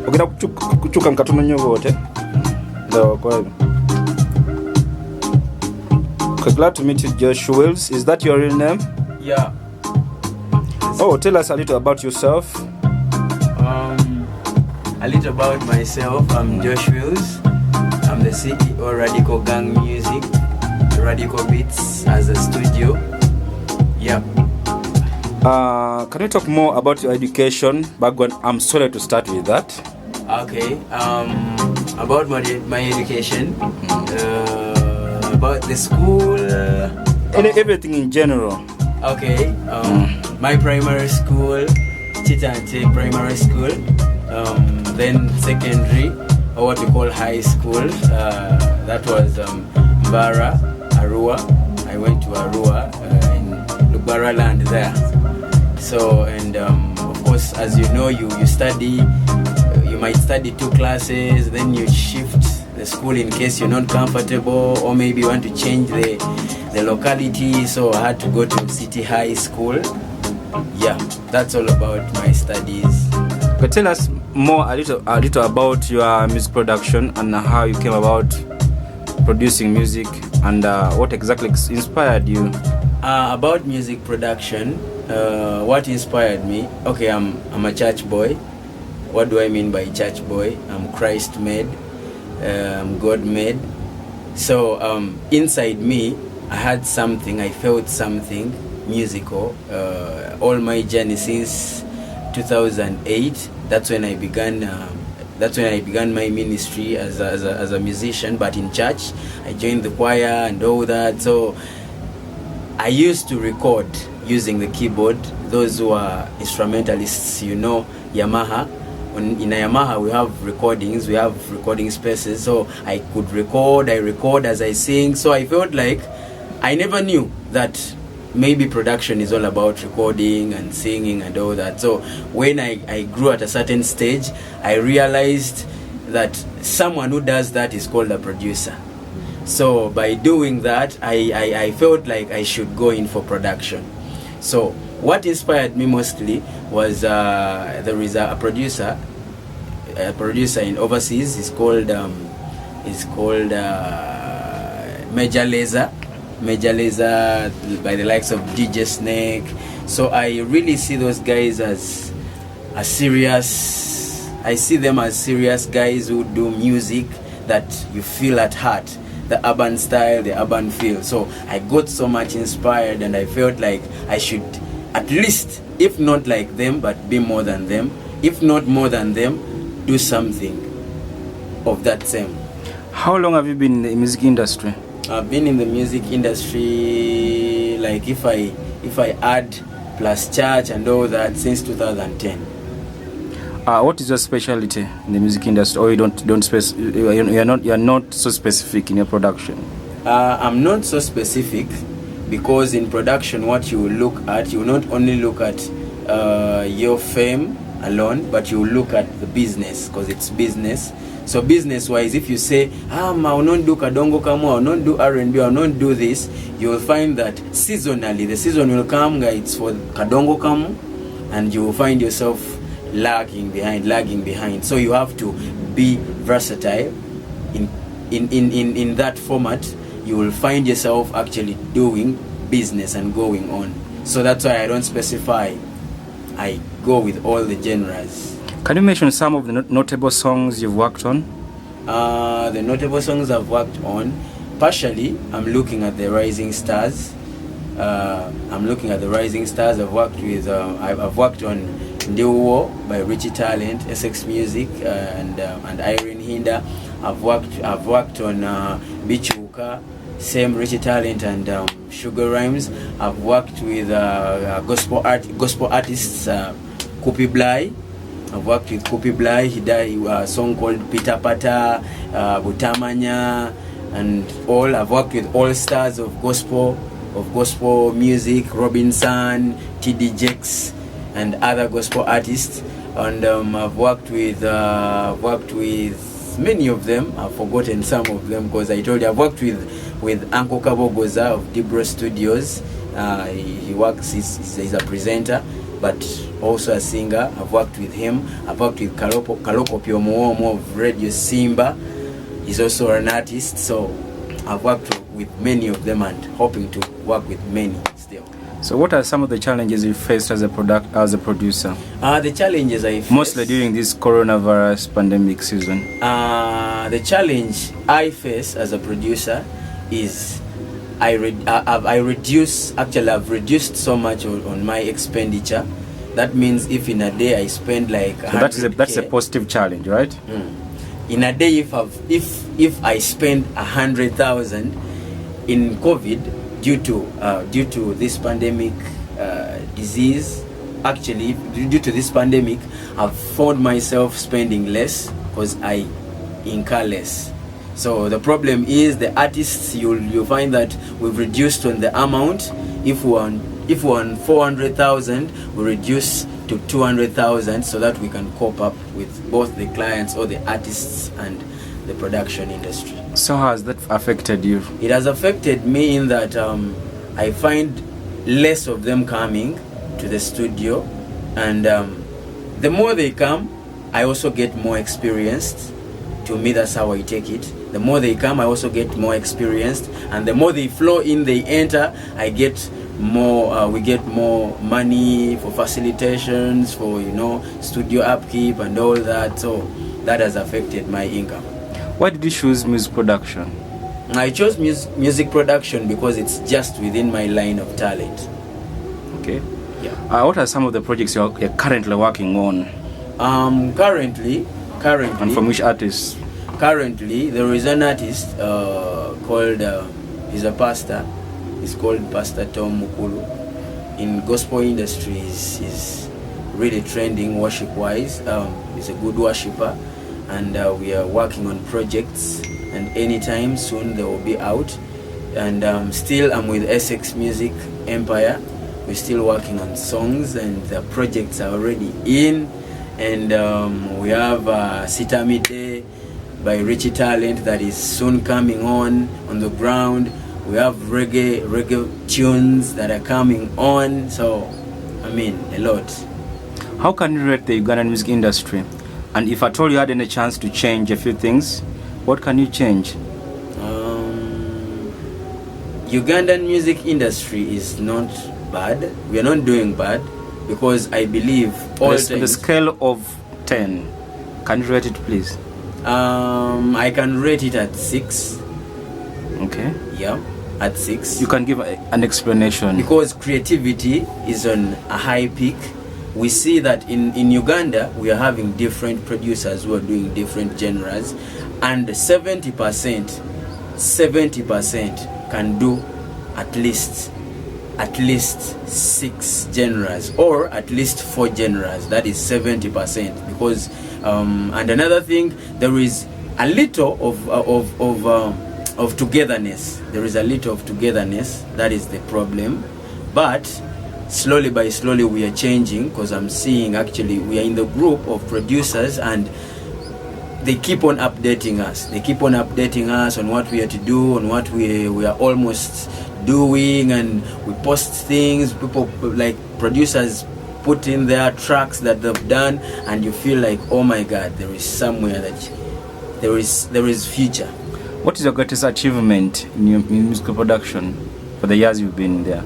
Ogenda kuchuka mkatono nyo wote. Ndio kwa hivyo. Okay, glad to meet you, Joshwills. Is that your real name? Yeah. Oh, tell us a little about yourself. A little about myself. I'm Joshwills. I'm the CEO Radical Gang Music, Radical Beats as a studio. Yeah. Can you talk more about your education background? I'm sorry to start with that. Okay. About my education, about the school, Everything in general. Okay. My primary school, Chitante Primary School. Then secondary, or what we call high school. That was Mbara, Arua. I went to Arua in Lubara land there. So, and of course, as you know, you study. You might study 2 classes, then you shift the school in case you're not comfortable, or maybe you want to change the locality. So I had to go to City High School. Yeah, that's all about my studies. But tell us more a little about your music production and how you came about producing music, and what exactly inspired you. About music production, what inspired me? Okay, I'm a church boy. What do I mean by church boy? I'm Christ made, I'm God made. So inside me, I had something. I felt something musical. All my journey since 2008. That's when I began. That's when I began my ministry as a musician, but in church. I joined the choir and all that. So I used to record using the keyboard. Those who are instrumentalists, you know, Yamaha. In a Yamaha we have recordings, we have recording spaces. So I could record. I record as I sing. So I felt like I never knew that maybe production is all about recording and singing and all that. So when I grew at a certain stage, I realized that someone who does that is called a producer. So by doing that, I felt like I should go in for production. So what inspired me mostly was there is a producer in overseas. It's called Major Lazer, by the likes of DJ Snake. So I really see those guys as serious. I see them as serious guys who do music that you feel at heart, the urban style, the urban feel. So I got so much inspired, and I felt like I should at least, if not like them, but be more than them. If not more than them, do something of that same. How long have you been in the music industry? I've been in the music industry, like if I add plus church and all that, since 2010. What is your specialty in the music industry, or you're not so specific in your production? I'm not so specific, because in production what you will look at, you will not only look at your fame alone, but you will look at the business, because it's business. So business wise, if you say I will not do kadongo kamu, I will not do R&B, I will not do this, you will find that seasonally the season will come, it's for kadongo kamu, and you will find yourself lagging behind. So you have to be versatile. In that format, you will find yourself actually doing business and going on. So that's why I don't specify. I go with all the genres. Can you mention some of the notable songs you've worked on? The notable songs I've worked on, partially, I'm looking at the rising stars. I've worked with. I've worked on Ndeuwo by Richie Talent, Essex Music, and Irene Hinda. I've worked on Bichuka, same Richie Talent and Sugar Rhymes. I've worked with gospel artists, Kupi Blai. I've worked with Kupi Blai. He did a song called Peter Pata, Butamanya, and all. I've worked with all stars of gospel music, Robinson, TD Jakes, and other gospel artists. And I've worked with many of them. I've forgotten some of them, because I told you I've worked with Uncle Kabo Goza of Dibro Studios. He works. He's a presenter, but also a singer. I've worked with him. I've worked with Kaloko Piomuomo of Radio Simba. He's also an artist. So I've worked with many of them and hoping to work with many still. So what are some of the challenges you faced as a producer? The challenges I faced, mostly during this coronavirus pandemic season. The challenge I face as a producer is I've reduced so much on my expenditure. That means if in a day I spend like so that's a positive challenge, right? In a day, if I spend 100,000 in COVID due to this pandemic disease, actually due to this pandemic, I've found myself spending less because I incur less. So the problem is the artists, you'll find that we've reduced on the amount. If we're on 400,000, we reduce to 200,000 so that we can cope up with both the clients or the artists and the production industry. So how has that affected you? It has affected me in that I find less of them coming to the studio, and the more they come, I also get more experienced. To me, that's how I take it. The more they come, I also get more experienced, and the more they flow in, they enter, I get more. We get more money for facilitations, for studio upkeep and all that. So that has affected my income. Why did you choose music production? I chose music production because it's just within my line of talent. Okay. Yeah. What are some of the projects you're currently working on? Currently. And from which artists? Currently, there is an artist called. He's a pastor. He's called Pastor Tom Mukulu. In gospel industries, he's really trending worship-wise. He's a good worshipper, and we are working on projects. And anytime soon they will be out. And still, I'm with Essex Music Empire. We're still working on songs, and the projects are already in. And we have Sitamite by Richie Talent that is soon coming on the ground. We have reggae tunes that are coming on. So, I mean, a lot. How can you rate the Ugandan music industry? And if at all you had any chance to change a few things, what can you change? Ugandan music industry is not bad. We are not doing bad, because I believe all on the scale of 10, can you rate it, please? I can rate it at 6. Okay. Yeah, at 6. You can give an explanation. Because creativity is on a high peak. We see that in Uganda, we are having different producers who are doing different genres, and 70% can do at least 6 genres, or at least 4 genres. That is 70%. Because and another thing, there is a little of togetherness. There is a little of togetherness. That is the problem. But slowly by slowly we are changing, because I'm seeing actually we are in the group of producers, and they keep on updating us. They keep on updating us on what we are to do, on what we are almost doing, and we post things. People like producers put in their tracks that they've done, and you feel like, oh my God, there is somewhere that there is future. What is your greatest achievement in your musical production for the years you've been there?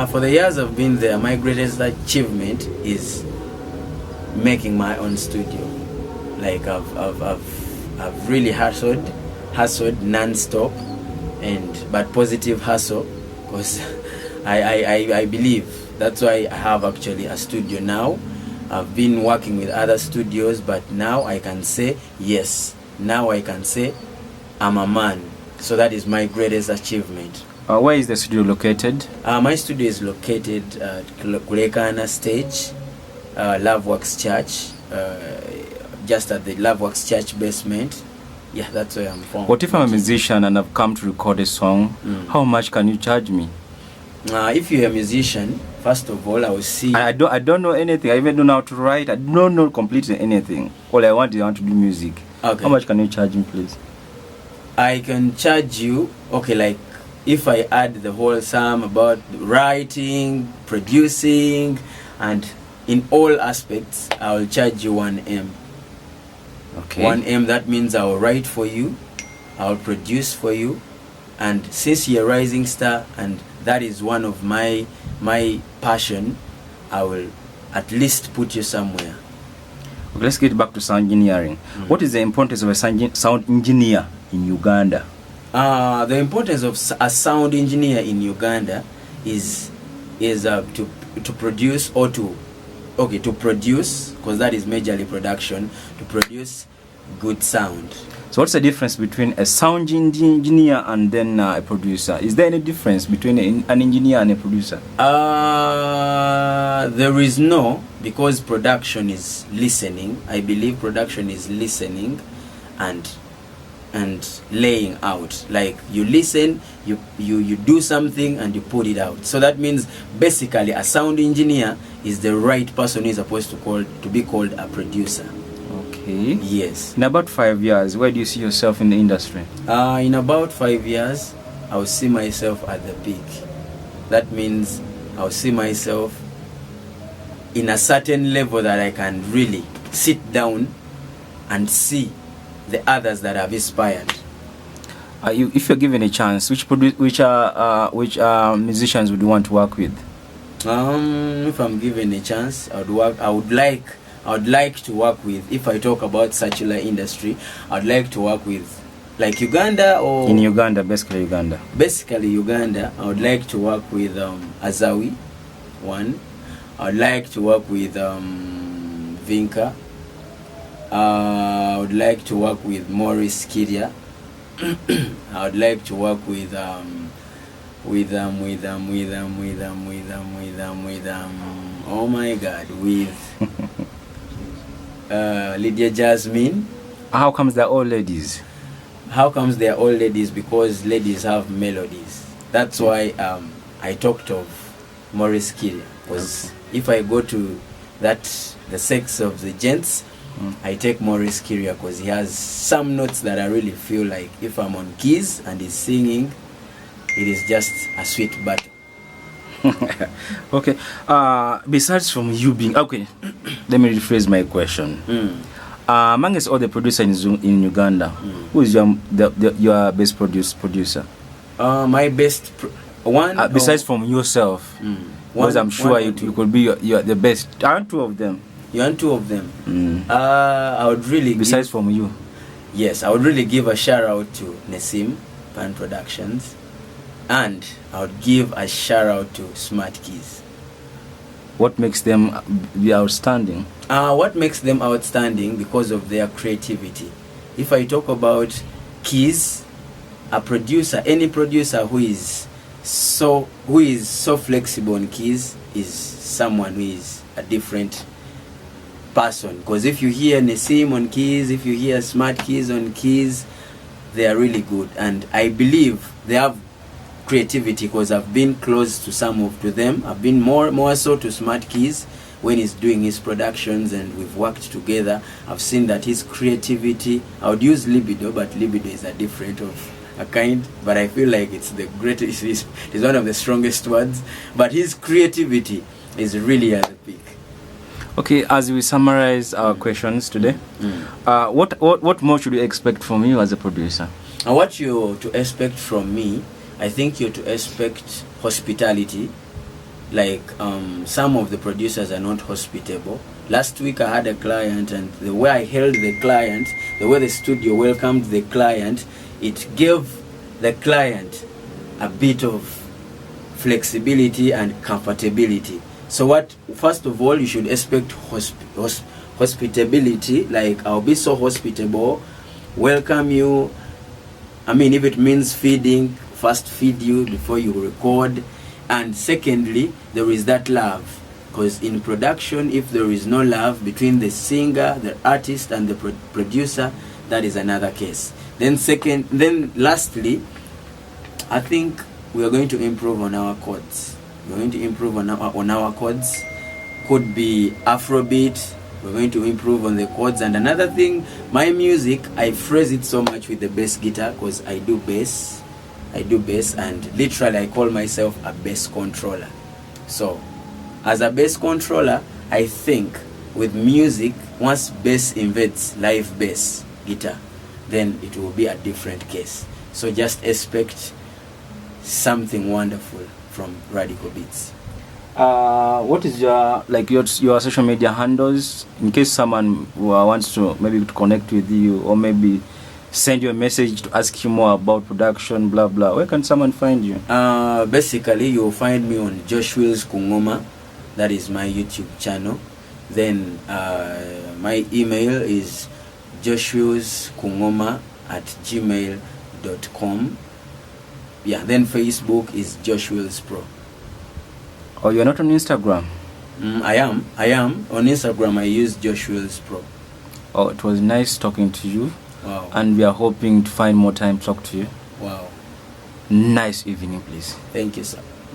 For the years I've been there, my greatest achievement is making my own studio. Like I've really hustled non-stop, but positive hustle, because I believe that's why I have actually a studio now. I've been working with other studios, but now I can say yes. Now I can say I'm a man. So that is my greatest achievement. Where is the studio located? My studio is located at Kulekana Stage, Loveworks Church, just at the Loveworks Church basement. Yeah, that's where I'm from. What if I'm a musician and I've come to record a song? How much can you charge me? If you're a musician, first of all, I will see. I don't know anything. I even don't know how to write. I don't know completely anything. All I want to do music. Okay. How much can you charge me, please? I can charge you, okay, like if I add the whole sum about writing, producing, and in all aspects, I'll charge you 1M. Okay. 1M, that means I'll write for you, I'll produce for you, and since you're a rising star and that is one of my passion, I will at least put you somewhere. Okay, let's get back to sound engineering. What is the importance of a sound engineer in Uganda? The importance of a sound engineer in Uganda is to produce or to produce, because that is majorly production, to produce good sound. So what's the difference between a sound engineer and then a producer? Is there any difference between an engineer and a producer? There is no, because production is listening. I believe production is listening and laying out. Like you listen, you do something and you put it out. So that means basically a sound engineer is the right person who is supposed to be called a producer. Okay. Yes. In about 5 years, where do you see yourself in the industry? In about 5 years, I'll see myself at the peak. That means I'll see myself in a certain level that I can really sit down and see the others that have inspired. If you're given a chance, which musicians would you want to work with? If I'm given a chance, I would like to work with, if I talk about secular industry, I'd like to work with like Uganda or... In Uganda, basically Uganda. Basically Uganda, I would like to work with Azawi, one. I would like to work with Vinka. I would like to work with Morris Kiria. I would like to work with oh my God, with Lydia Jasmine. How comes they're all ladies? How comes they're all ladies? Because ladies have melodies. That's why I talked of Morris Kiria. Because if I go to the sex of the gents, I take Morris Kiria because he has some notes that I really feel like if I'm on keys and he's singing, it is just a sweet battle. Okay. Besides from you being... Okay, let me rephrase my question. Amongst all the producers in Uganda, who is your best producer? My best... one... besides from yourself. Because I'm sure you could be you're the best. Aren't two of them? You want two of them? I would really... Besides from you? Yes, I would really give a shout out to Nesim Pan Productions. And I would give a shout out to Smart Keys. What makes them be outstanding? What makes them outstanding? Because of their creativity. If I talk about keys, a producer, any producer who is so flexible on keys is someone who is a different person. Because if you hear Nesim on keys, if you hear Smart Keys on keys, they are really good. And I believe they have creativity because I've been close to to them. I've been more so to Smart Keys when he's doing his productions and we've worked together. I've seen that his creativity, I would use libido, but libido is a different of a kind, but I feel like it's the greatest, it's one of the strongest words, but his creativity is really at the peak. Okay, as we summarize our questions today, what more should we expect from you as a producer? And what you to expect from me, I think you're to expect hospitality. Like some of the producers are not hospitable. Last week I had a client, and the way I held the client, the way the studio welcomed the client, it gave the client a bit of flexibility and comfortability. So first of all, you should expect hospitability. Like, I'll be so hospitable, welcome you. I mean, if it means feeding, first feed you before you record. And secondly, there is that love. Because in production, if there is no love between the singer, the artist, and the producer, that is another case. Then lastly, I think we are going to improve on our chords. We're going to improve on our chords. Could be Afrobeat. We're going to improve on the chords. And another thing, my music, I phrase it so much with the bass guitar because I do bass, and literally I call myself a bass controller. So as a bass controller, I think with music, once bass invades live bass guitar, then it will be a different case. So just expect something wonderful from Radical Beats. What is your social media handles, in case someone who wants to maybe to connect with you, or maybe send you a message to ask you more about production, blah blah? Where can someone find you? Basically, you'll find me on Joshwills Kungoma. That is my YouTube channel. Then my email is joshwillskungoma@gmail.com. Yeah, then Facebook is Joshwills Pro. Oh, you're not on Instagram? I am on Instagram. I use Joshwills Pro. Oh, it was nice talking to you. Wow. And we are hoping to find more time to talk to you. Wow. Nice evening, please. Thank you, sir.